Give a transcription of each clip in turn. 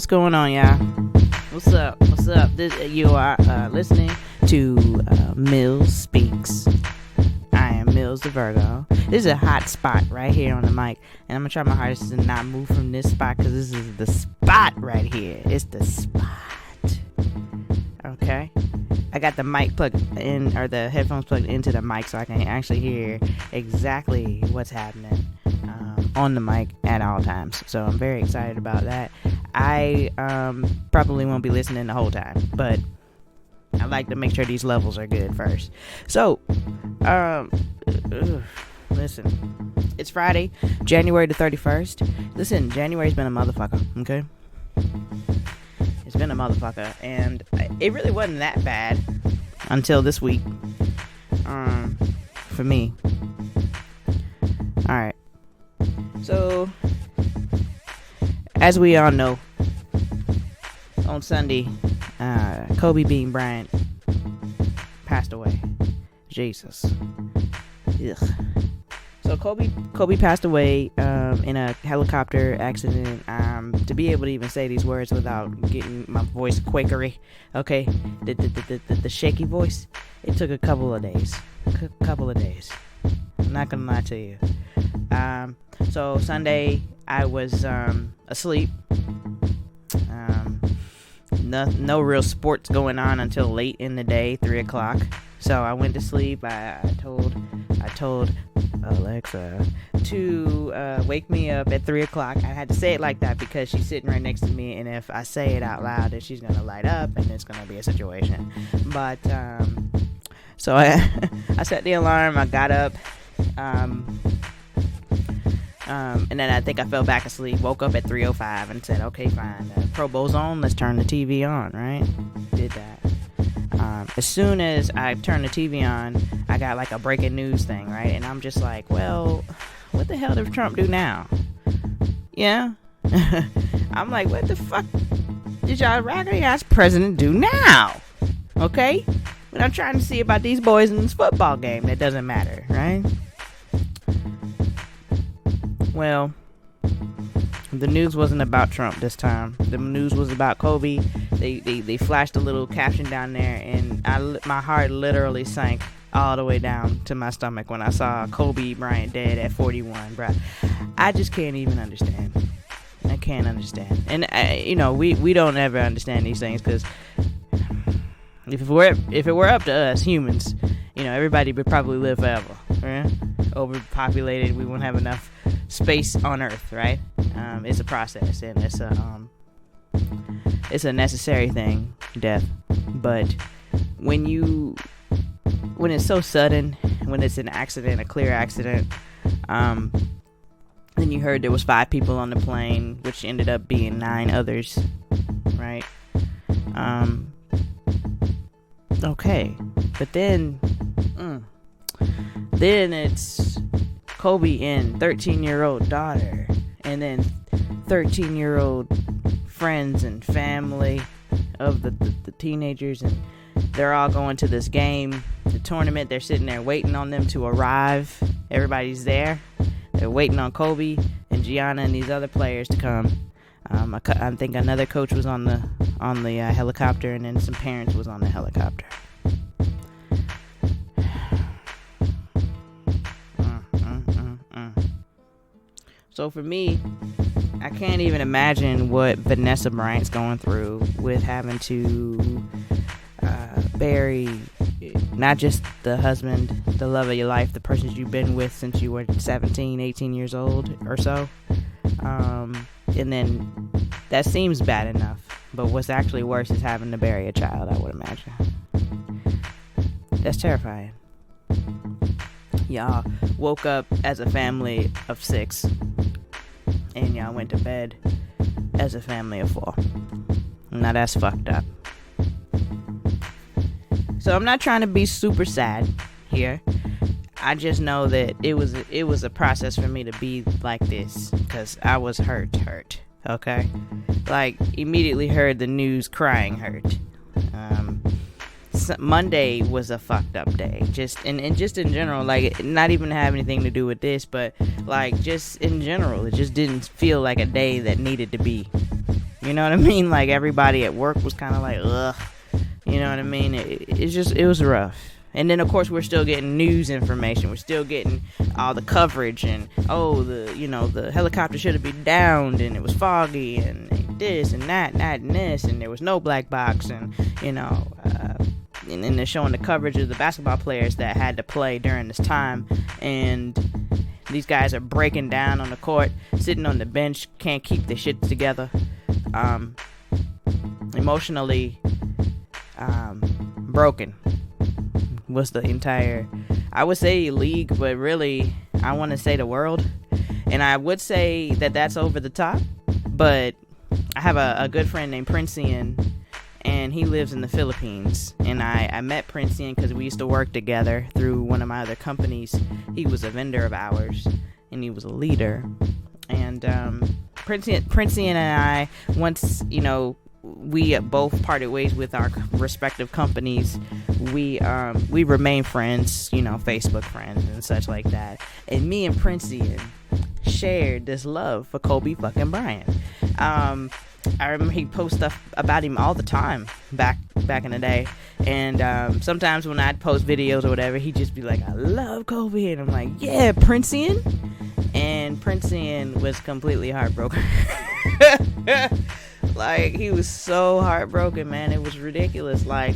What's going on, y'all? What's up? You are listening to Mills Speaks. I am Mills the Virgo. This is a hot spot right here on the mic, and I'm gonna try my hardest to not move from this spot because this is the spot right here. It's the spot. Okay? I got the mic plugged in, or the headphones plugged into the mic, so I can actually hear exactly what's happening on the mic at all times. So I'm very excited about that. I probably won't be listening the whole time, but I like to make sure these levels are good first. So, listen, it's Friday, January the 31st. Listen, January's been a motherfucker, okay? It's been a motherfucker, and it really wasn't that bad until this week, for me. Alright. So, as we all know, on Sunday, Kobe Bean Bryant passed away. Jesus. Ugh. So Kobe passed away in a helicopter accident. To be able to even say these words without getting my voice quakery, okay, the shaky voice, it took a couple of days. I'm not gonna lie to you. So Sunday I was asleep. No real sports going on until late in the day, 3 o'clock. So I went to sleep. I told Alexa to wake me up at 3 o'clock. I had to say it like that because she's sitting right next to me, and if I say it out loud, then she's gonna light up, and it's gonna be a situation. But so I set the alarm. I got up. And then I think I fell back asleep, woke up at 3:05 and said, okay, fine, Pro Bowl's on, let's turn the TV on, right? Did that. As soon as I turned the TV on, I got like a breaking news thing, right? And I'm just like, well, what the hell did Trump do now? Yeah? I'm like, what the fuck did y'all raggedy ass president do now? Okay? But I'm trying to see about these boys in this football game that doesn't matter, right? Well, the news wasn't about Trump this time. The news was about Kobe. They flashed a little caption down there, and my heart literally sank all the way down to my stomach when I saw Kobe Bryant dead at 41, bruh. I just can't even understand. I can't understand. And, we don't ever understand these things, because if it were up to us, humans, everybody would probably live forever, right? Overpopulated, we won't have enough space on Earth, right? It's a process, and it's a necessary thing, death. But when it's so sudden, when it's an accident, a clear accident, then you heard there was 5 people on the plane, which ended up being 9 others, right? Okay, but then it's Kobe and 13-year-old daughter, and then 13-year-old friends and family of the teenagers, and they're all going to this game, the tournament. They're sitting there waiting on them to arrive. Everybody's there. They're waiting on Kobe and Gianna and these other players to come. I think another coach was on the helicopter, and then some parents was on the helicopter. So for me, I can't even imagine what Vanessa Bryant's going through with having to bury not just the husband, the love of your life, the person you've been with since you were 17, 18 years old or so. And then that seems bad enough, but what's actually worse is having to bury a child, I would imagine. That's terrifying. Y'all woke up as a family of 6, and y'all went to bed as a family of 4. Now that's fucked up. So I'm not trying to be super sad here. I just know that it was a process for me to be like this, because I was hurt, okay? Like, immediately heard the news, crying hurt. Monday was a fucked up day, just in general, like, not even have anything to do with this, but like just in general, it just didn't feel like a day that needed to be. You know what I mean? Like, everybody at work was kind of like, ugh. You know what I mean? It was rough. And then, of course, we're still getting news information. We're still getting all the coverage. And, the helicopter should have been downed. And it was foggy. And this and that and this. And there was no black box. And, and then they're showing the coverage of the basketball players that had to play during this time. And these guys are breaking down on the court, sitting on the bench, can't keep their shit together. Emotionally broken was the entire, I would say, league, but really I want to say the world. And I would say that that's over the top, but I have a good friend named Princian, and he lives in the Philippines. And I met Princian because we used to work together through one of my other companies. He was a vendor of ours, and he was a leader. And Princian and I, once we both parted ways with our respective companies, we remained friends, Facebook friends and such like that. And me and Princian shared this love for Kobe fucking Bryant. I remember he post stuff about him all the time back in the day. And sometimes when I'd post videos or whatever, he'd just be like, I love Kobe. And I'm like, yeah, Princian. And Princian was completely heartbroken. Like, he was so heartbroken, man. It was ridiculous. Like,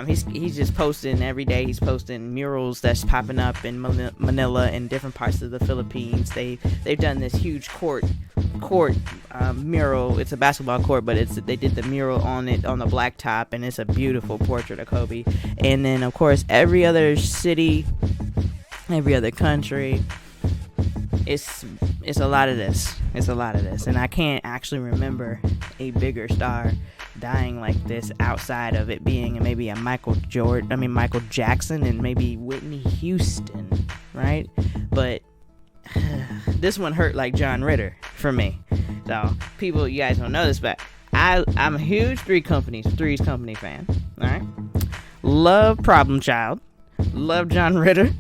he's just posting every day. He's posting murals that's popping up in Manila and different parts of the Philippines. They've done this huge court mural. It's a basketball court, but they did the mural on it on the blacktop, and it's a beautiful portrait of Kobe. And then, of course, every other city, every other country, it's a lot of this. It's a lot of this. And I can't actually remember a bigger star dying like this outside of it being maybe a Michael Jackson and maybe Whitney Houston, right? But this one hurt like John Ritter for me. So, people, you guys don't know this, but I'm a huge Three's Company fan. All right, love Problem Child, love John Ritter.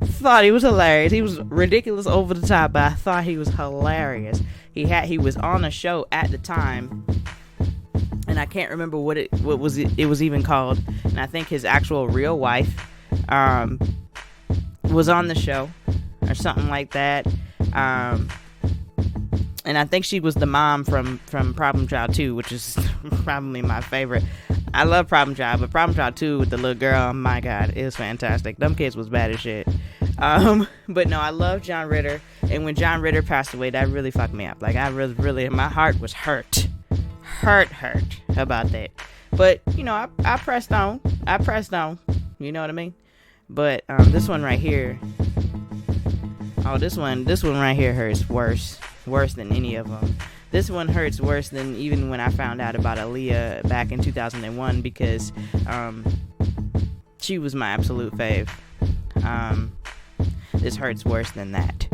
Thought he was hilarious. He was ridiculous, over the top, but I thought he was hilarious. He was on a show at the time, and I can't remember what it was even called. And I think his actual real wife was on the show or something like that. And I think she was the mom from Problem Child 2, which is probably my favorite. I love Problem Child, but Problem Child 2 with the little girl, oh my god, it was fantastic. Them kids was bad as shit. But no, I love John Ritter, and when John Ritter passed away, that really fucked me up. Like, I really, my heart was hurt about that. But, I pressed on, you know what I mean? But, this one right here, this one right here hurts worse than any of them. This one hurts worse than even when I found out about Aaliyah back in 2001, because she was my absolute fave. This hurts worse than that.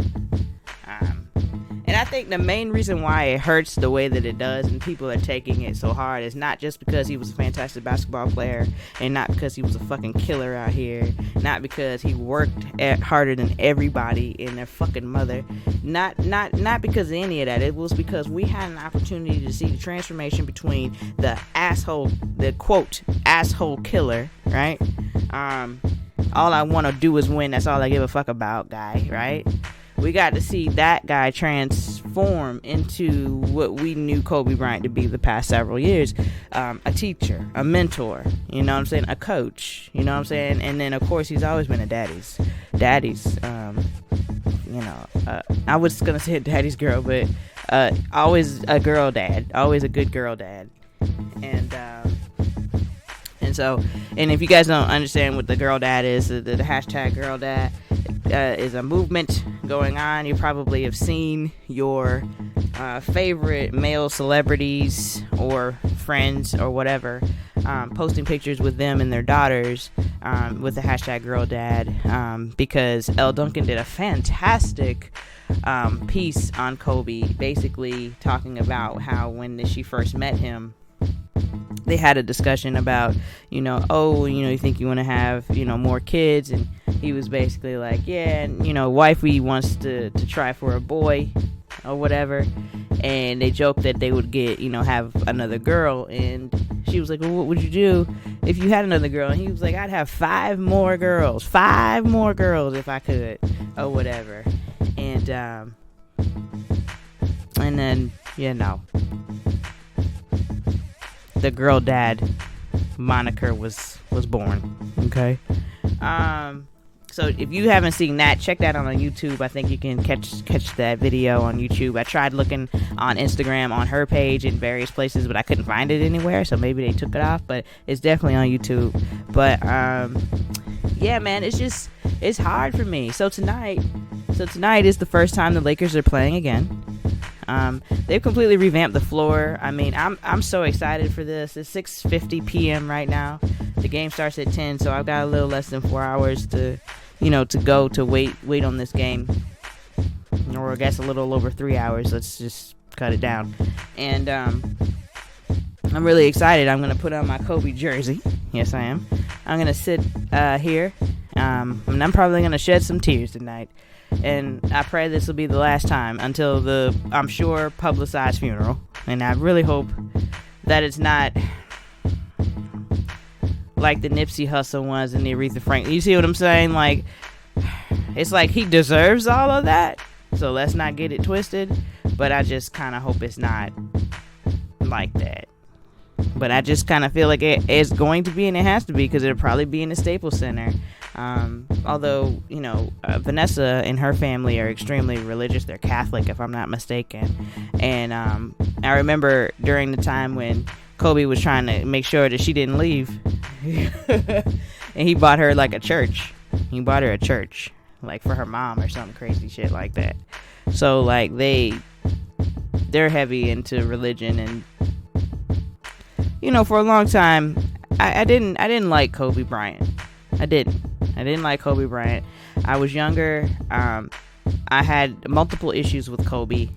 And I think the main reason why it hurts the way that it does and people are taking it so hard is not just because he was a fantastic basketball player, and not because he was a fucking killer out here, not because he worked harder than everybody and their fucking mother, not because of any of that. It was because we had an opportunity to see the transformation between the quote asshole killer, right? All I want to do is win, that's all I give a fuck about guy, right? We got to see that guy transform into what we knew Kobe Bryant to be the past several years. A teacher, a mentor, you know what I'm saying? A coach, you know what I'm saying? And then, of course, he's always been a daddy's, I was going to say a daddy's girl, but always a girl dad, always a good girl dad. And if you guys don't understand what the girl dad is, the hashtag girl dad is a movement going on. You probably have seen your favorite male celebrities or friends or whatever posting pictures with them and their daughters with the hashtag girl dad, because Elle Duncan did a fantastic piece on Kobe, basically talking about how when she first met him, they had a discussion about, you think you want to have, more kids, and he was basically like, yeah, and, wifey wants to try for a boy or whatever. and they joked that they would get, have another girl, and she was like, well, what would you do if you had another girl? And he was like, I'd have 5 more girls if I could, or whatever. And then, the girl dad moniker was born. Okay. So if you haven't seen that, check that out on YouTube. I think you can catch that video on YouTube. I tried looking on Instagram on her page in various places, but I couldn't find it anywhere. So maybe they took it off, but it's definitely on YouTube. But yeah, man, it's hard for me. So tonight is the first time the Lakers are playing again. They've completely revamped the floor. I mean, I'm so excited for this. It's 6:50 p.m. right now. The game starts at 10, so I've got a little less than 4 hours to go to wait on this game. Or I guess a little over 3 hours. Let's just cut it down. And I'm really excited. I'm gonna put on my Kobe jersey. Yes, I am. I'm gonna sit here, and I'm probably gonna shed some tears tonight. And I pray this will be the last time until the, I'm sure, publicized funeral. And I really hope that it's not like the Nipsey Hussle ones and the Aretha Franklin. You see what I'm saying? Like, it's like he deserves all of that. So let's not get it twisted. But I just kind of hope it's not like that. But I just kind of feel like it's going to be, and it has to be, because it'll probably be in the Staples Center. Although, Vanessa and her family are extremely religious. They're Catholic, if I'm not mistaken. And I remember during the time when Kobe was trying to make sure that she didn't leave. And he bought her like a church. He bought her a church, like for her mom or some crazy shit like that. So like they're heavy into religion, and for a long time I didn't like Kobe Bryant. I didn't like Kobe Bryant. I was younger. I had multiple issues with Kobe.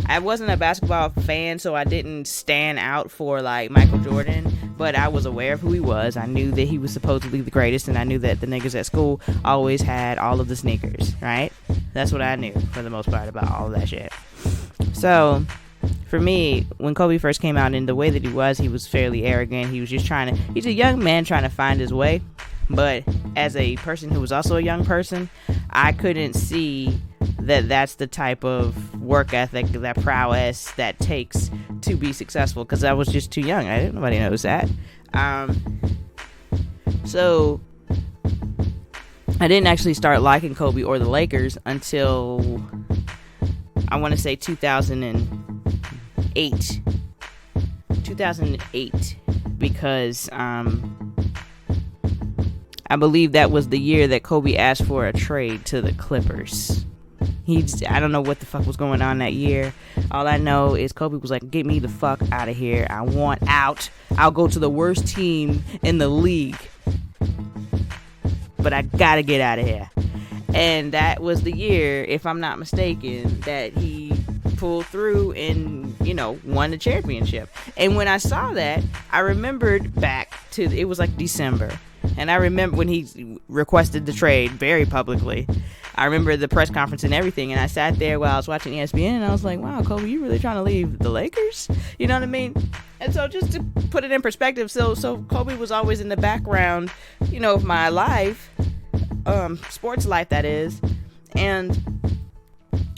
I wasn't a basketball fan, so I didn't stand out for like Michael Jordan, but I was aware of who he was. I knew that he was supposedly the greatest, and I knew that the niggas at school always had all of the sneakers, right? That's what I knew for the most part about all of that shit. So for me, when Kobe first came out, in the way that he was fairly arrogant. He was just he's a young man trying to find his way. But as a person who was also a young person, I couldn't see that that's the type of work ethic, that prowess that takes to be successful, because I was just too young. Nobody knows that. So I didn't actually start liking Kobe or the Lakers until, I want to say 2008, because I believe that was the year that Kobe asked for a trade to the Clippers. I don't know what the fuck was going on that year. All I know is Kobe was like, get me the fuck out of here. I want out. I'll go to the worst team in the league, but I gotta get out of here. And that was the year, if I'm not mistaken, that he pulled through and, won the championship. And when I saw that, I remembered back to, it was like December. And I remember when he requested the trade very publicly. I remember the press conference and everything. And I sat there while I was watching ESPN, and I was like, wow, Kobe, you really trying to leave the Lakers? You know what I mean? And so just to put it in perspective, so Kobe was always in the background, of my life, sports life, that is. And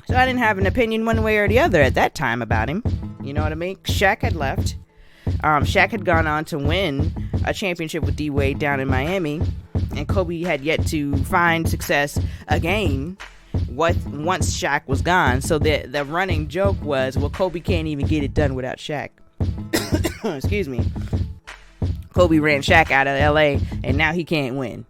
so I didn't have an opinion one way or the other at that time about him. You know what I mean? Shaq had left. Shaq had gone on to win a championship with D-Wade down in Miami, and Kobe had yet to find success again once Shaq was gone. So the running joke was, well, Kobe can't even get it done without Shaq. Excuse me. Kobe ran Shaq out of LA, and now he can't win.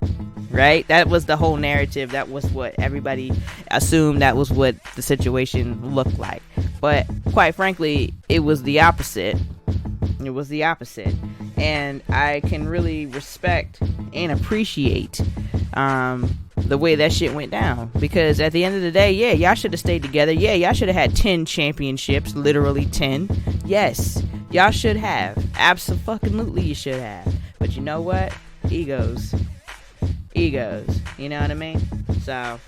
Right? That was the whole narrative. That was what everybody assumed. That was what the situation looked like. But quite frankly, it was the opposite. It was the opposite. And I can really respect and appreciate the way that shit went down. Because at the end of the day, yeah, y'all should have stayed together. Yeah, y'all should have had 10 championships. Literally 10. Yes, y'all should have. Absolutely, you should have. But you know what? Egos. You know what I mean? So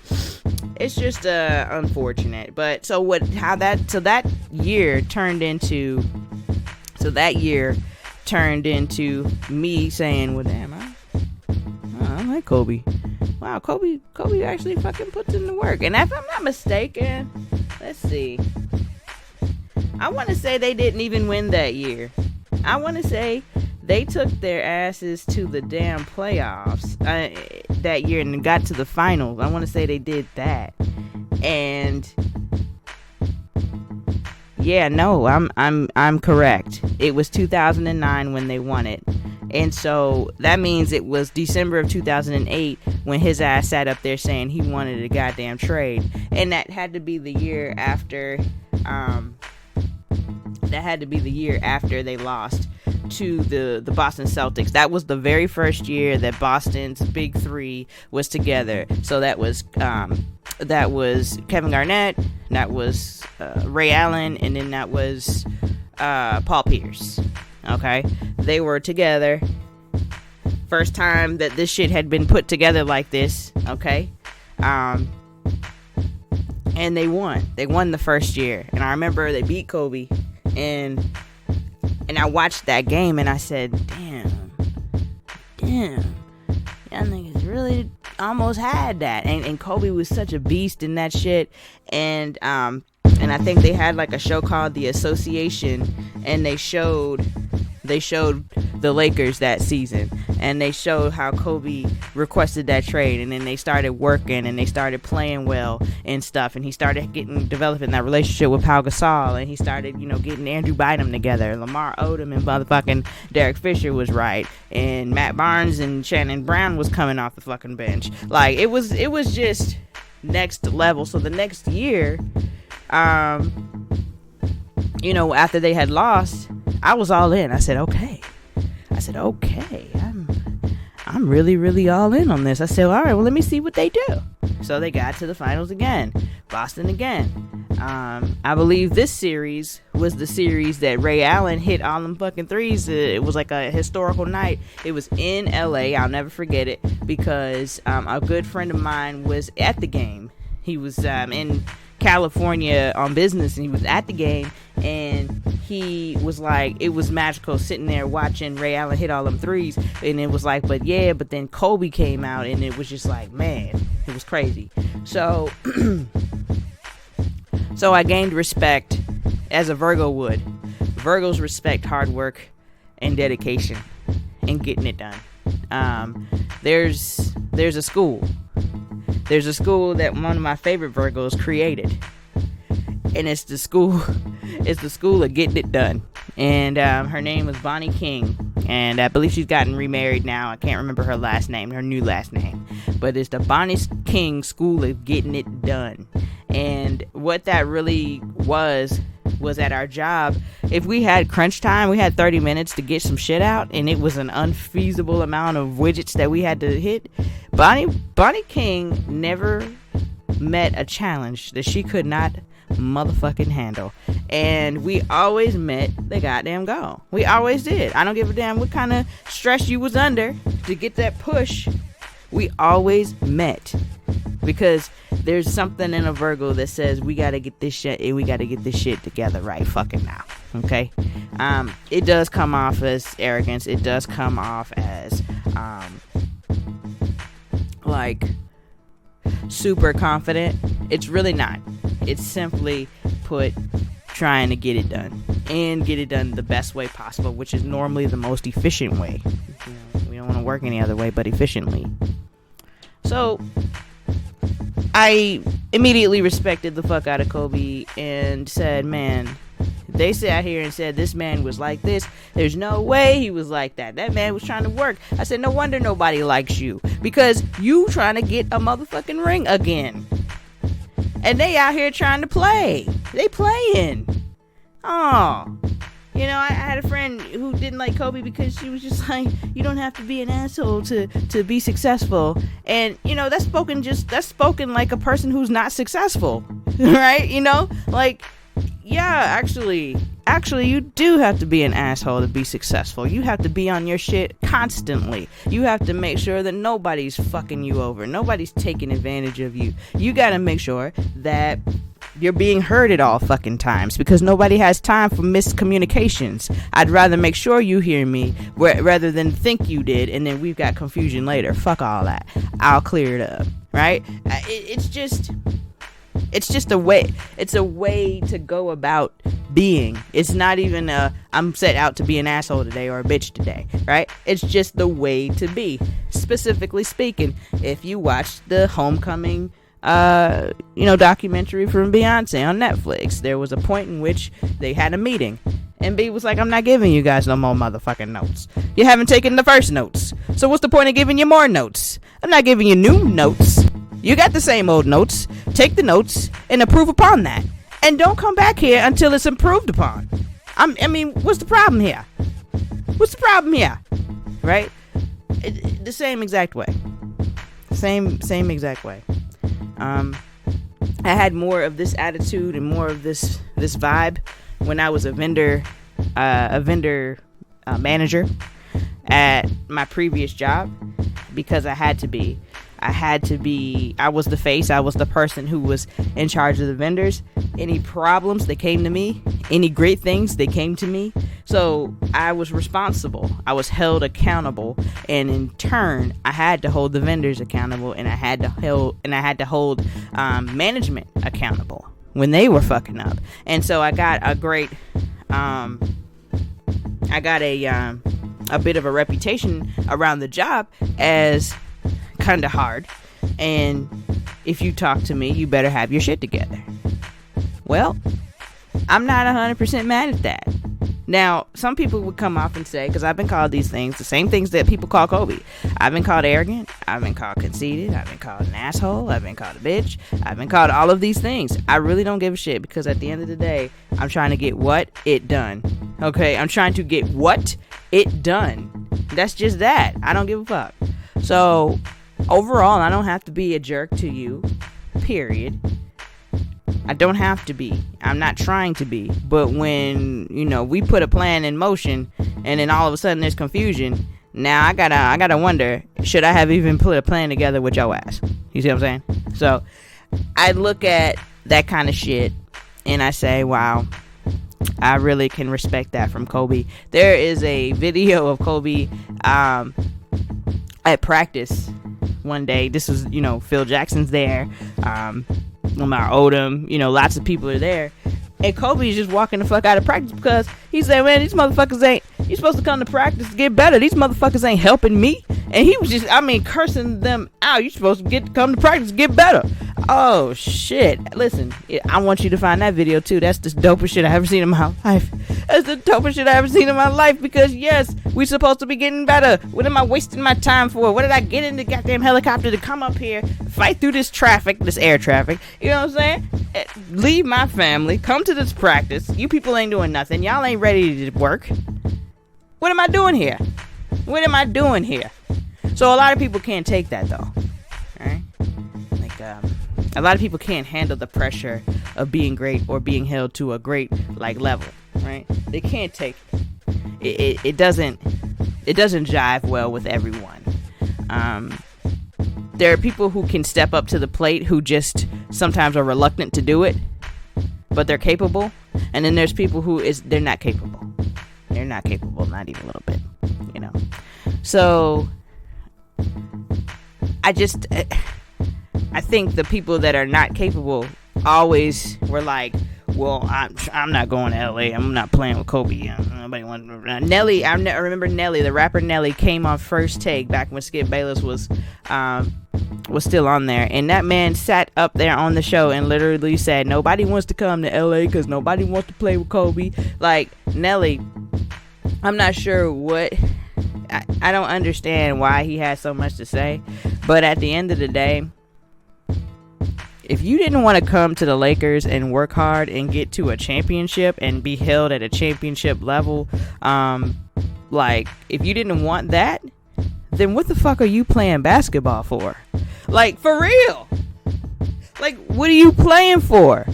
it's just unfortunate. But so that year turned into me saying, well, damn, I like Kobe. Wow, Kobe actually fucking puts in the work. And if I'm not mistaken, let's see, I want to say they didn't even win that year. I want to say they took their asses to the damn playoffs that year and got to the finals. I want to say they did that. And yeah, no, I'm correct. It was 2009 when they won it. And so that means it was December of 2008 when his ass sat up there saying he wanted a goddamn trade. And that had to be the year after they lost to the Boston Celtics. That was the very first year that Boston's big three was together. So that was Kevin Garnett, that was Ray Allen, and then that was Paul Pierce. Okay, they were together. First time that this shit had been put together like this. Okay, and they won. They won the first year, and I remember they beat Kobe, and I watched that game, and I said, damn, y'all niggas really almost had that. And Kobe was such a beast in that shit. And I think they had like a show called The Association, and they showed the Lakers that season, and they showed how Kobe requested that trade, and then they started working and they started playing well and stuff, and he started developing that relationship with Pau Gasol, and he started getting Andrew Bynum together, Lamar Odom and motherfucking Derek Fisher was right, and Matt Barnes and Shannon Brown was coming off the fucking bench. Like it was just next level. So the next year, after they had lost, I was all in. I said, okay, I'm really, really all in on this. I said, all right, well, let me see what they do. So they got to the finals again. Boston again. I believe this series was the series that Ray Allen hit all them fucking threes. It was like a historical night. It was in LA. I'll never forget it because a good friend of mine was at the game. He was in California on business, and he was at the game, and he was like, it was magical sitting there watching Ray Allen hit all them threes, and it was like, but then Kobe came out, and it was just like, man, it was crazy. So so I gained respect as a Virgo would. Virgos respect hard work and dedication and getting it done. There's a school that one of my favorite Virgos created, and it's the school of getting it done. And her name was Bonnie King, and I believe she's gotten remarried now. I can't remember her new last name, but it's the Bonnie King School of Getting It Done. And what that really was at our job, if we had crunch time, we had 30 minutes to get some shit out, and it was an unfeasible amount of widgets that we had to hit. Bonnie King never met a challenge that she could not motherfucking handle, and we always met the goddamn goal. We always did. I don't give a damn what kind of stress you was under to get that push. We always met, because there's something in a Virgo that says we gotta get this shit together right fucking now. Okay, it does come off as arrogance. It does come off as like super confident. It's really not. It's simply put trying to get it done, and get it done the best way possible, which is normally the most efficient way. We don't want to work any other way but efficiently. So I immediately respected the fuck out of Kobe and said, man, they sat here and said this man was like this. There's no way he was like that. That man was trying to work. I said, no wonder nobody likes you, because you trying to get a motherfucking ring again. And they out here trying to play. They playing. Oh. I had a friend who didn't like Kobe because she was just like, you don't have to be an asshole to be successful. And, that's spoken like a person who's not successful. Right? Like, actually, you do have to be an asshole to be successful. You have to be on your shit constantly. You have to make sure that nobody's fucking you over. Nobody's taking advantage of you. You gotta make sure that you're being heard at all fucking times, because nobody has time for miscommunications. I'd rather make sure you hear me rather than think you did and then we've got confusion later. Fuck all that. I'll clear it up, right? It's just a way. It's a way to go about being. It's not even I'm set out to be an asshole today or a bitch today, right? It's just the way to be. Specifically speaking, if you watch the Homecoming documentary from Beyonce on Netflix, there was a point in which they had a meeting and B was like, I'm not giving you guys no more motherfucking notes. You haven't taken the first notes, so what's the point of giving you more notes? I'm not giving you new notes. You got the same old notes. Take the notes and improve upon that, and don't come back here until it's improved upon. I mean, what's the problem here? Right? The same exact way. Same exact way. I had more of this attitude and more of this vibe when I was a vendor manager at my previous job, because I had to be. I was the face. I was the person who was in charge of the vendors. Any problems, they came to me. Any great things, they came to me. So I was responsible. I was held accountable, and in turn, I had to hold the vendors accountable, and I had to hold management accountable when they were fucking up. And so I got a great, a bit of a reputation around the job as kind of hard, and if you talk to me, you better have your shit together. Well, I'm not 100% mad at that. Now, some people would come off and say, because I've been called these things, the same things that people call Kobe. I've been called arrogant. I've been called conceited. I've been called an asshole. I've been called a bitch. I've been called all of these things. I really don't give a shit, because at the end of the day, I'm trying to get it done. Okay? I'm trying to get it done. That's just that. I don't give a fuck. So, overall, I don't have to be a jerk to you, period. I don't have to be. I'm not trying to be. But when, we put a plan in motion and then all of a sudden there's confusion, now I gotta wonder, should I have even put a plan together with your ass? You see what I'm saying? So I look at that kind of shit and I say, wow, I really can respect that from Kobe. There is a video of Kobe at practice one day. This was, Phil Jackson's there, Lamar Odom, lots of people are there, and Kobe's just walking the fuck out of practice because he said, man, these motherfuckers you supposed to come to practice to get better. These motherfuckers ain't helping me. And he was just, cursing them out. You supposed to come to practice to get better. Oh shit. Listen, I want you to find that video too. That's the dopest shit I ever seen in my life. That's the dopest shit I ever seen in my life, because yes, we supposed to be getting better. What am I wasting my time for? What did I get in the goddamn helicopter to come up here, fight through this traffic, this air traffic? You know what I'm saying? Leave my family, come to this practice. You people ain't doing nothing. Y'all ain't ready to work. What am I doing here? So a lot of people can't take that though. Alright? A lot of people can't handle the pressure of being great or being held to a great level, right? They can't take it. It doesn't jive well with everyone. There are people who can step up to the plate who just sometimes are reluctant to do it, but they're capable. And then there's people they're not capable. They're not capable, not even a little bit, So I think the people that are not capable always were like, well, I'm not going to LA. I'm not playing with Kobe. Nobody wants Nelly. I remember Nelly, the rapper Nelly, came on First Take back when Skip Bayless was still on there, and that man sat up there on the show and literally said, nobody wants to come to LA because nobody wants to play with Kobe. Like, Nelly, I'm not sure what. I don't understand why he has so much to say, but at the end of the day, if you didn't want to come to the Lakers and work hard and get to a championship and be held at a championship level, if you didn't want that, then what the fuck are you playing basketball for? Like, for real? Like, what are you playing for?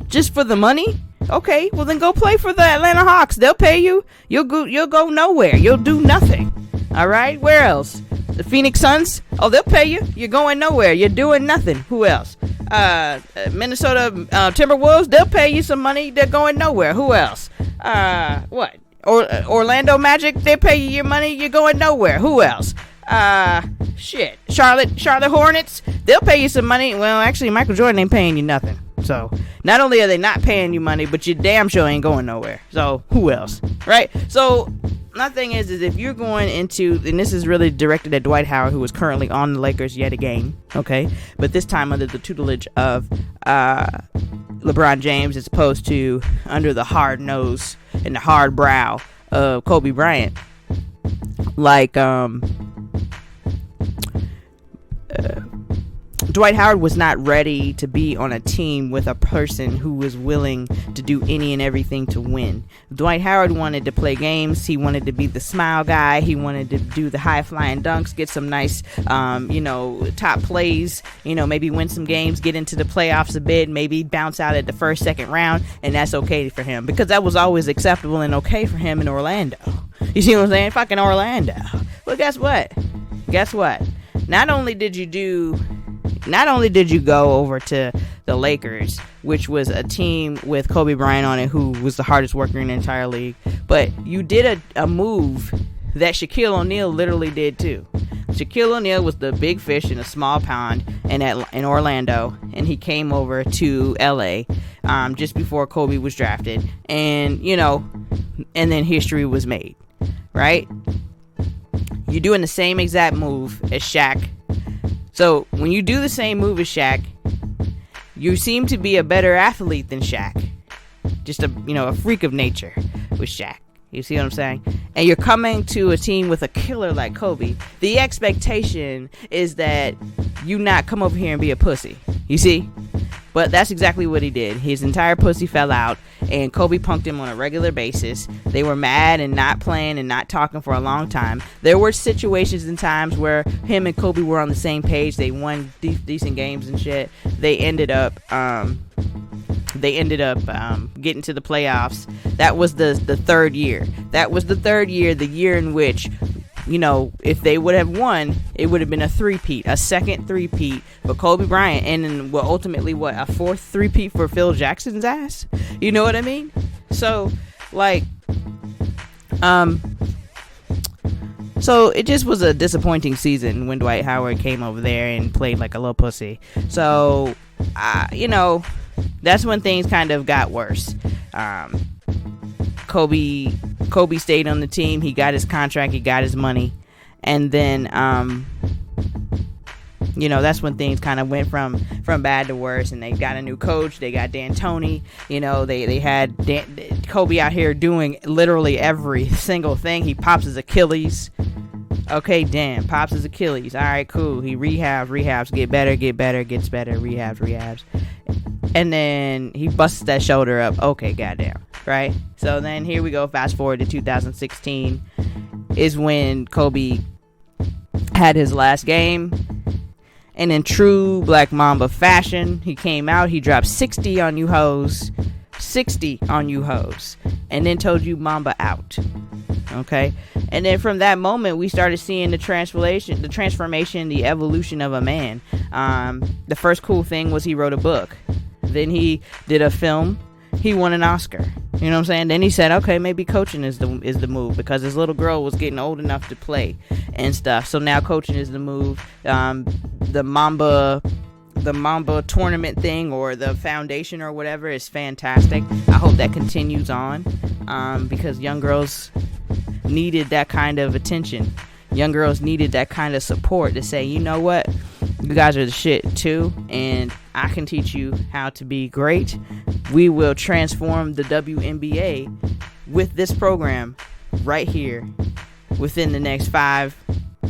Just for the money? Okay, well then go play for the Atlanta Hawks. They'll pay you. You'll go nowhere. You'll do nothing. All right, where else? The Phoenix Suns? Oh, they'll pay you. You're going nowhere. You're doing nothing. Who else? Minnesota Timberwolves? They'll pay you some money. They're going nowhere. Who else? What? Orlando Magic? They pay you your money. You're going nowhere. Who else? Charlotte Hornets? They'll pay you some money. Well, actually, Michael Jordan ain't paying you nothing. So, not only are they not paying you money, but you damn sure ain't going nowhere. So, who else? Right? So, my thing is if you're going into, and this is really directed at Dwight Howard, who is currently on the Lakers yet again, okay? But this time under the tutelage of LeBron James, as opposed to under the hard nose and the hard brow of Kobe Bryant. Like, Dwight Howard was not ready to be on a team with a person who was willing to do any and everything to win. Dwight Howard wanted to play games. He wanted to be the smile guy. He wanted to do the high flying dunks, get some nice, top plays, maybe win some games, get into the playoffs a bit, maybe bounce out at the first, second round. And that's okay for him because that was always acceptable and okay for him in Orlando. You see what I'm saying? Fucking Orlando. Well, guess what? Not only did you go over to the Lakers, which was a team with Kobe Bryant on it, who was the hardest worker in the entire league, but you did a move that Shaquille O'Neal literally did too. Shaquille O'Neal was the big fish in a small pond in Orlando, and he came over to LA just before Kobe was drafted, and and then history was made, right? You're doing the same exact move as Shaq. So when you do the same move as Shaq, you seem to be a better athlete than Shaq. Just a freak of nature with Shaq. You see what I'm saying? And you're coming to a team with a killer like Kobe. The expectation is that you not come over here and be a pussy. You see? But that's exactly what he did. His entire pussy fell out, and Kobe punked him on a regular basis. They were mad and not playing and not talking for a long time. There were situations and times where him and Kobe were on the same page. They won decent games and shit. They ended up getting to the playoffs. That was the third year. The year in which, if they would have won, it would have been a second three-peat for Kobe Bryant, and then ultimately a fourth three-peat for Phil Jackson's ass. You know what I mean? So, so it just was a disappointing season when Dwight Howard came over there and played like a little pussy. So, that's when things kind of got worse. Kobe stayed on the team. He got his contract. He got his money. And then, that's when things kind of went from bad to worse. And they got a new coach. They got D'Antoni. They had Kobe out here doing literally every single thing. He pops his Achilles. Okay, damn. Pops his Achilles. All right, cool. He rehabs. Get better, gets better. Rehabs. And then he busts that shoulder up. Okay, goddamn. Right? So then here we go. Fast forward to 2016 is when Kobe had his last game. And in true Black Mamba fashion, he came out. He dropped 60 on you hoes. 60 on you hoes. And then told you Mamba out. Okay? And then from that moment, we started seeing the transformation, the evolution of a man. The first cool thing was he wrote a book. Then he did a film. He won an Oscar. You know what I'm saying? Then he said, okay, maybe coaching is the move, because his little girl was getting old enough to play and stuff. So now coaching is the move. The Mamba tournament thing, or the foundation or whatever, is fantastic. I hope that continues on, because young girls needed that kind of attention. Young girls needed that kind of support to say, you know what? You guys are the shit too, and I can teach you how to be great. We will transform the WNBA with this program right here within the next 5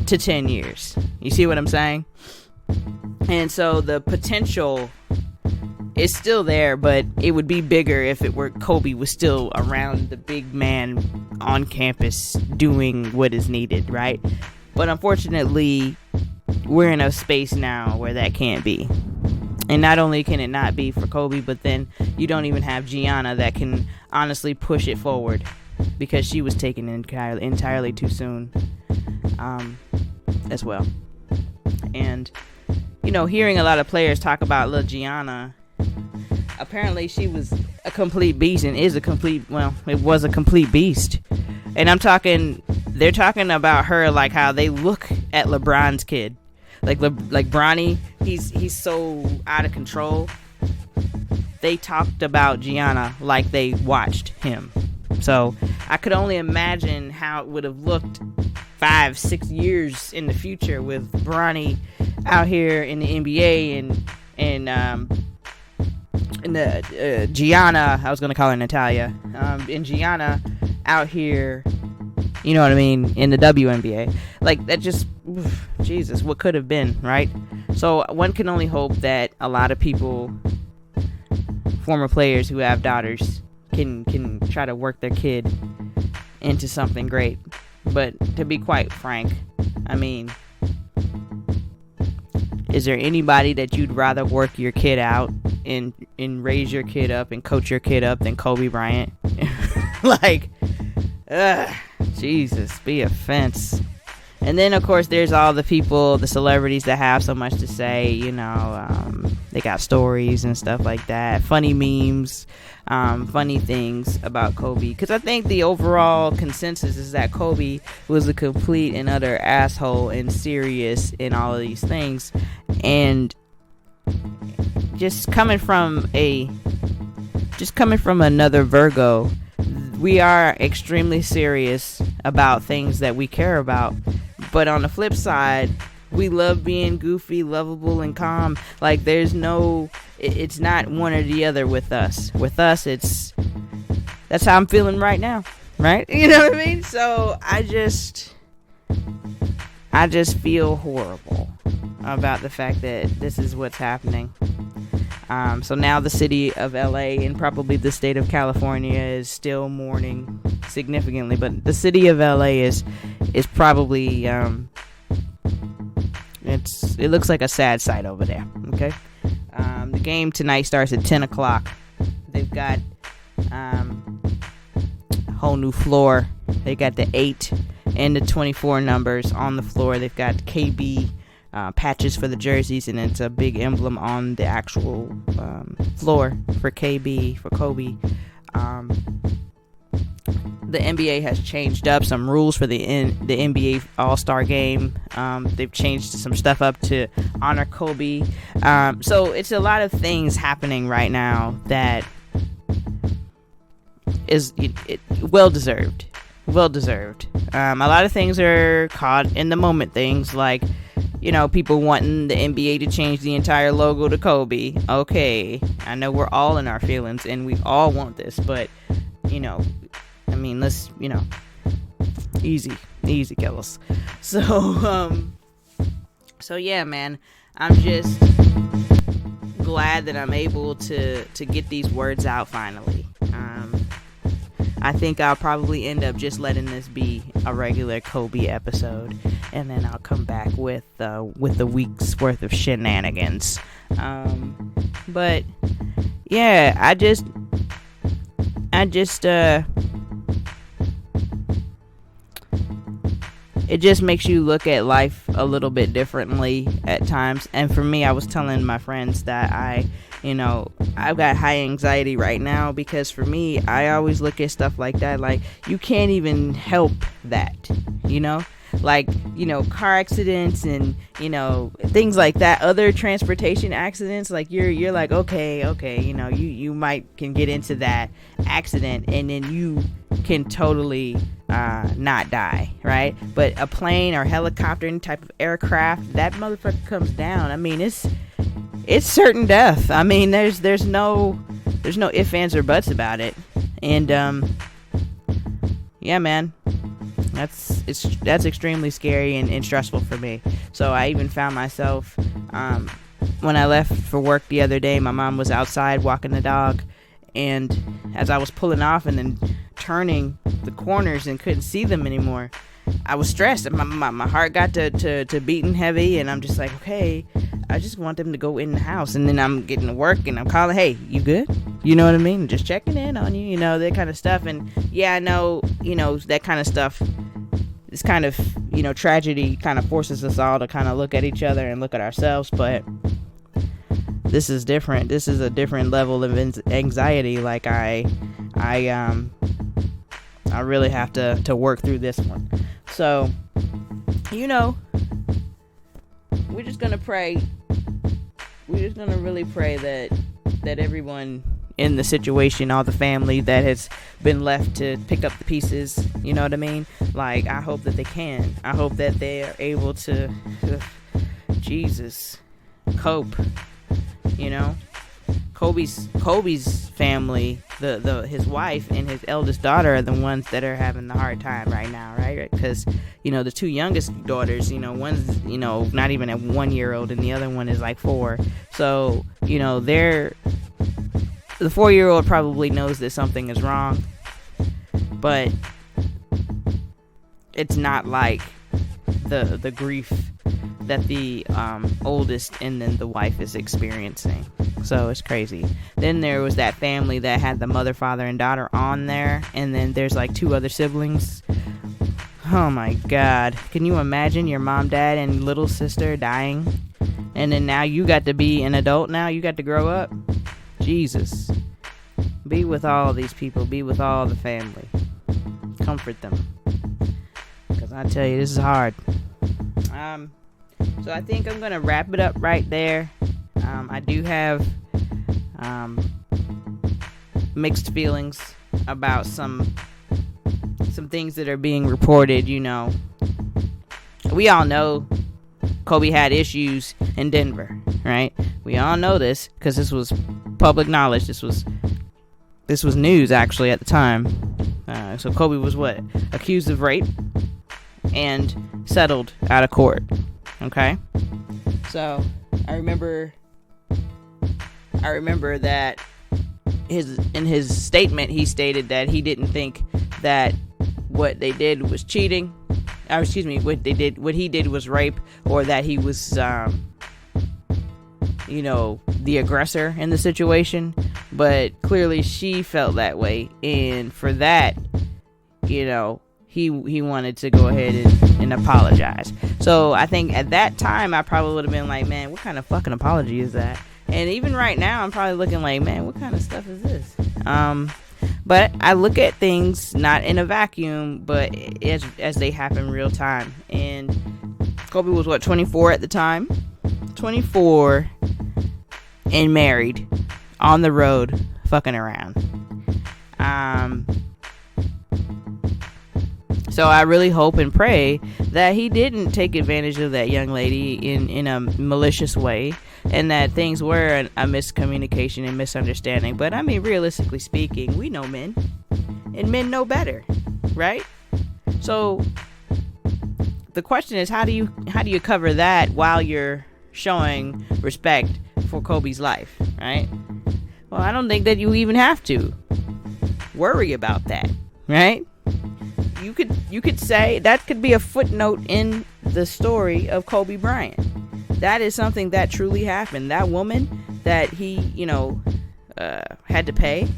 to 10 years. You see what I'm saying? And so the potential is still there, but it would be bigger if it were Kobe was still around the big man on campus doing what is needed, right? But unfortunately, we're in a space now where that can't be. And not only can it not be for Kobe, but then you don't even have Gianna that can honestly push it forward, because she was taken entirely too soon as well. And, hearing a lot of players talk about little Gianna, apparently she was a complete beast and it was a complete beast. And they're talking about her like how they look at LeBron's kid. Like Bronny, he's so out of control. They talked about Gianna like they watched him. So I could only imagine how it would have looked 5-6 years in the future with Bronny out here in the NBA and Gianna, I was gonna call her Natalia, and Gianna out here, you know what I mean, in the WNBA. Like, that just, Jesus, what could have been, right? So one can only hope that a lot of people, former players who have daughters, can try to work their kid into something great. But to be quite frank, I mean, is there anybody that you'd rather work your kid out and raise your kid up and coach your kid up than Kobe Bryant? Like, Jesus, be a fence. And then, of course, there's all the people, the celebrities that have so much to say, they got stories and stuff like that, funny memes, funny things about Kobe. Because I think the overall consensus is that Kobe was a complete and utter asshole and serious in all of these things. And just coming from another Virgo, we are extremely serious about things that we care about. But on the flip side, we love being goofy, lovable, and calm. Like, it's not one or the other with us. With us, that's how I'm feeling right now, right? You know what I mean? So I just feel horrible about the fact that this is what's happening. So now the city of LA and probably the state of California is still mourning significantly, but the city of LA is probably it looks like a sad sight over there. Okay, the game tonight starts at 10 o'clock. They've got a whole new floor. They got the 8 and the 24 numbers on the floor. They've got KB patches for the jerseys, and it's a big emblem on the actual floor for KB, for Kobe. The NBA has changed up some rules for the NBA All-Star Game. They've changed some stuff up to honor Kobe. So it's a lot of things happening right now that is well deserved. Well deserved. A lot of things are caught in the moment things, like, people wanting the NBA to change the entire logo to Kobe. Okay, I know we're all in our feelings and we all want this, but, let's, easy, killers. So yeah, man, I'm just glad that I'm able to get these words out finally. I think I'll probably end up just letting this be a regular Kobe episode, and then I'll come back with the week's worth of shenanigans. But yeah, I just it just makes you look at life a little bit differently at times. And for me, I was telling my friends that I've got high anxiety right now, because for me, I always look at stuff like that, like, you can't even help that, like, car accidents and, things like that, other transportation accidents, like, you're like, okay, you can get into that accident and then you can totally not die, right? But a plane or helicopter, any type of aircraft, that motherfucker comes down, it's certain death. There's no ifs, ands, or buts about it. And yeah, man, that's extremely scary and stressful for me. So I even found myself when I left for work the other day, my mom was outside walking the dog, and as I was pulling off and then turning the corners and couldn't see them anymore, I was stressed. My heart got to beating heavy, and I'm just like, okay, I just want them to go in the house, and then I'm getting to work and I'm calling, hey, you good? You know what I mean? Just checking in on you, that kind of stuff. And yeah, I know, that kind of stuff. This kind of, tragedy kind of forces us all to kind of look at each other and look at ourselves. But this is different. This is a different level of anxiety. Like I really have to work through this one. So, we're just gonna pray. We're just gonna really pray that everyone in the situation, all the family that has been left to pick up the pieces, you know what I mean? Like, I hope that they can. I hope that they are able to, Jesus, cope. Kobe's family, his wife and his eldest daughter are the ones that are having the hard time right now, right? Because the two youngest daughters, one's not even a 1-year-old and the other one is like 4. So the 4-year-old probably knows that something is wrong, but it's not like the grief that the oldest and then the wife is experiencing. So it's crazy. Then there was that family that had the mother, father, and daughter on there, and then there's like 2 other siblings. Oh my God. Can you imagine your mom, dad, and little sister dying? And then now you got to be an adult now? You got to grow up? Jesus. Be with all these people. Be with all the family. Comfort them. Because I tell you, this is hard. So I think I'm going to wrap it up right there. I do have mixed feelings about some things that are being reported. We all know Kobe had issues in Denver, right? We all know this because this was public knowledge. This was news actually at the time. So Kobe was accused of rape and settled out of court. Okay, so I remember that in his statement he stated that he didn't think that what they did was cheating. What he did was rape, or that he was the aggressor in the situation. But clearly she felt that way, and for that, he wanted to go ahead and apologize. So I think at that time I probably would have been like, man, what kind of fucking apology is that? And even right now I'm probably looking like, man, what kind of stuff is this? But I look at things not in a vacuum, but as they happen real time. And Kobe was 24 at the time? 24 and married, on the road, fucking around. So I really hope and pray that he didn't take advantage of that young lady in a malicious way, and that things were a miscommunication and misunderstanding. But I mean, realistically speaking, we know men, and men know better, right? So the question is, how do you cover that while you're showing respect for Kobe's life, right? Well, I don't think that you even have to worry about that, right? You could say that could be a footnote in the story of Kobe Bryant. That is something that truly happened. That woman that he, had to pay,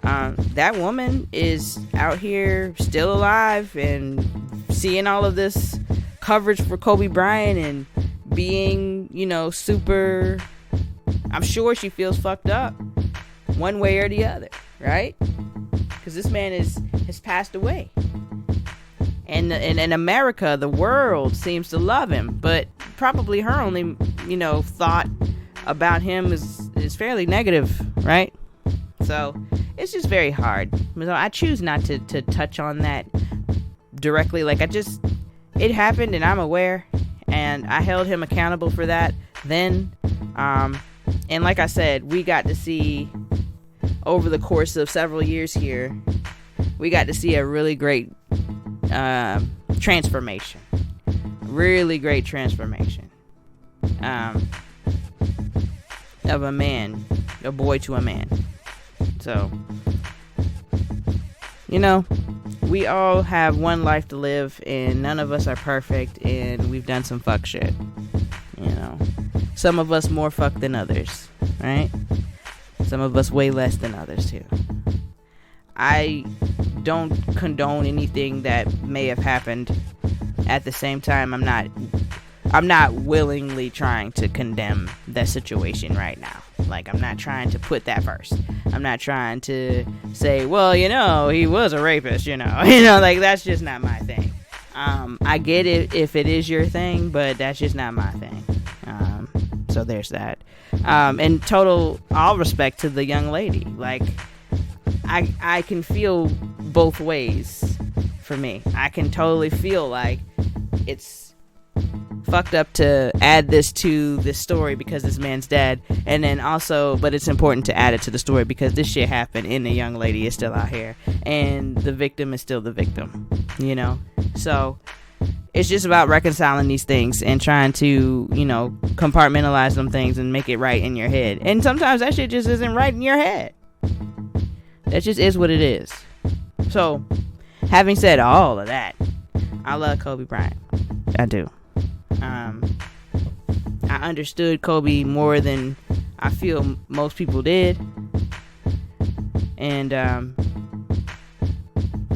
that woman is out here still alive and seeing all of this coverage for Kobe Bryant and being, super. I'm sure she feels fucked up one way or the other, right? Because this man has passed away. And in America, the world seems to love him, but probably her only, thought about him is fairly negative, right? So it's just very hard. So I choose not to touch on that directly. Like, it happened and I'm aware, and I held him accountable for that then. And like I said, we got to see over the course of several years here, we got to see a really great transformation. Really great transformation of a man, a boy to a man. So, we all have one life to live, and none of us are perfect, and we've done some fuck shit. Some of us more fucked than others, right? Some of us way less than others too. I don't condone anything that may have happened. At the same time, I'm not willingly trying to condemn that situation right now. Like, I'm not trying to put that first. I'm not trying to say, well, he was a rapist, like, that's just not my thing. I get it if it is your thing, but that's just not my thing. So there's that. And total all respect to the young lady. Like, I can feel both ways for me. I can totally feel like it's fucked up to add this to this story because this man's dead, and then also, but it's important to add it to the story because this shit happened and the young lady is still out here and the victim is still the victim, so it's just about reconciling these things and trying to compartmentalize them things and make it right in your head. And sometimes that shit just isn't right in your head. That just is what it is. So having said all of that, I love Kobe Bryant. I do. I understood Kobe more than I feel most people did. And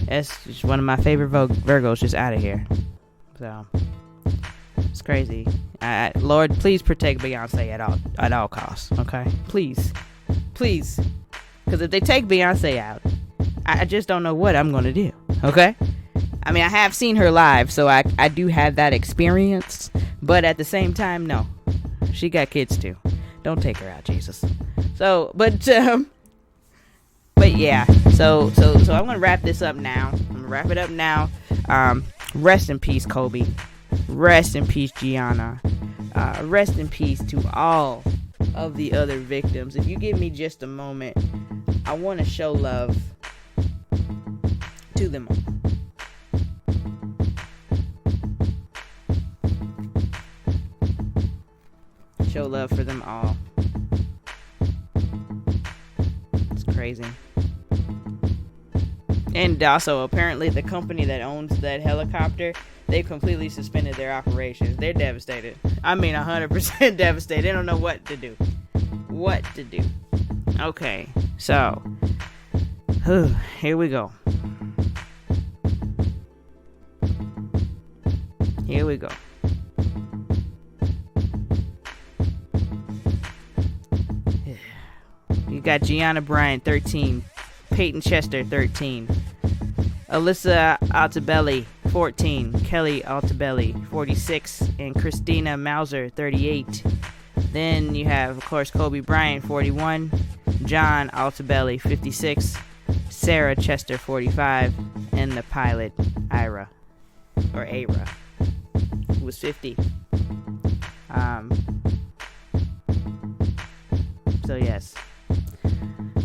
that's just one of my favorite Virgos just out of here. So it's crazy. Lord, please protect Beyonce at all costs. Okay, please, because if they take Beyonce out, I just don't know what I'm gonna do. Okay, I mean, I have seen her live, so I do have that experience. But at the same time, no, she got kids too. Don't take her out, Jesus. So, but yeah. So I'm gonna wrap this up now. I'm gonna wrap it up now. Rest in peace, Kobe. Rest in peace, Gianna. Rest in peace to all of the other victims. If you give me just a moment, I want to show love to them all. Show love for them all. It's crazy. And also, apparently, the company that owns that helicopter, they've completely suspended their operations. They're devastated. I mean, 100% devastated. They don't know what to do. Okay, so, here we go. You got Gianna Bryant, 13. Peyton Chester, 13. Alyssa Altobelli, 14. Kelly Altobelli, 46. And Christina Mauser, 38. Then you have, of course, Kobe Bryant, 41. John Altobelli, 56. Sarah Chester, 45. And the pilot, Ira, who was 50. So yes,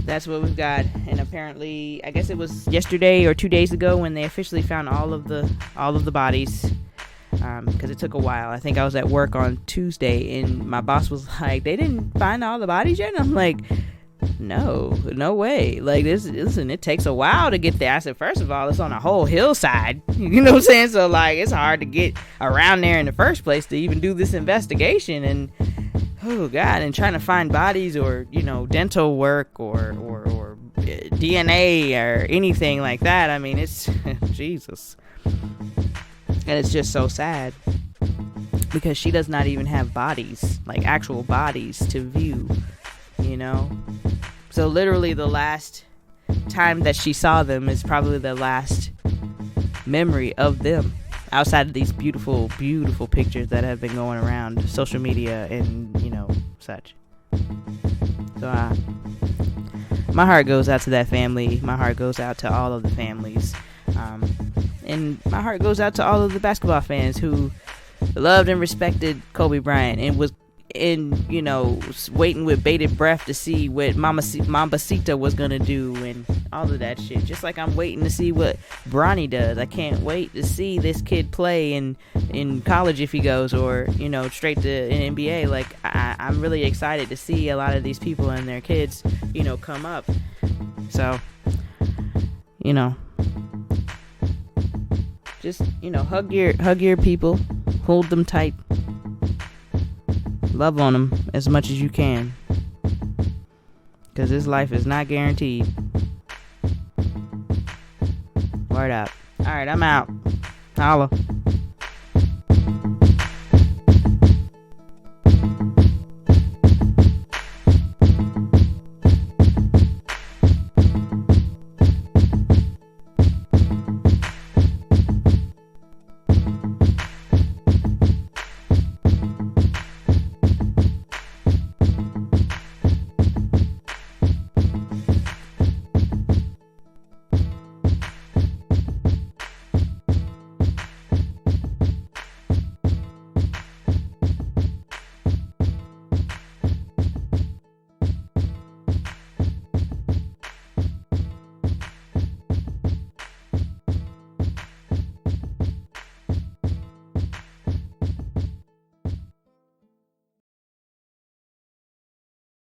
that's what we've got. And apparently, I guess it was yesterday or 2 days ago when they officially found all of the bodies, because it took a while. I think I was at work on Tuesday and my boss was like, they didn't find all the bodies yet? And I'm like, no way. Like, listen, it takes a while to get there. I said, first of all, it's on a whole hillside. You know what I'm saying? So, like, it's hard to get around there in the first place to even do this investigation. And, oh, God, and trying to find bodies or, dental work or DNA or anything like that. I mean, it's, Jesus. And it's just so sad because she does not even have bodies, like actual bodies to view, So literally the last time that she saw them is probably the last memory of them outside of these beautiful, beautiful pictures that have been going around social media and, such. So, my heart goes out to that family. My heart goes out to all of the families. And my heart goes out to all of the basketball fans who loved and respected Kobe Bryant and was waiting with bated breath to see what Mambacita was gonna do and all of that shit. Just like I'm waiting to see what Bronny does. I can't wait to see this kid play in college if he goes, or straight to an NBA. Like I'm really excited to see a lot of these people and their kids, come up. So, just hug your people, hold them tight. love on them as much as you can, because this life is not guaranteed. Word up. Alright, I'm out. Holla.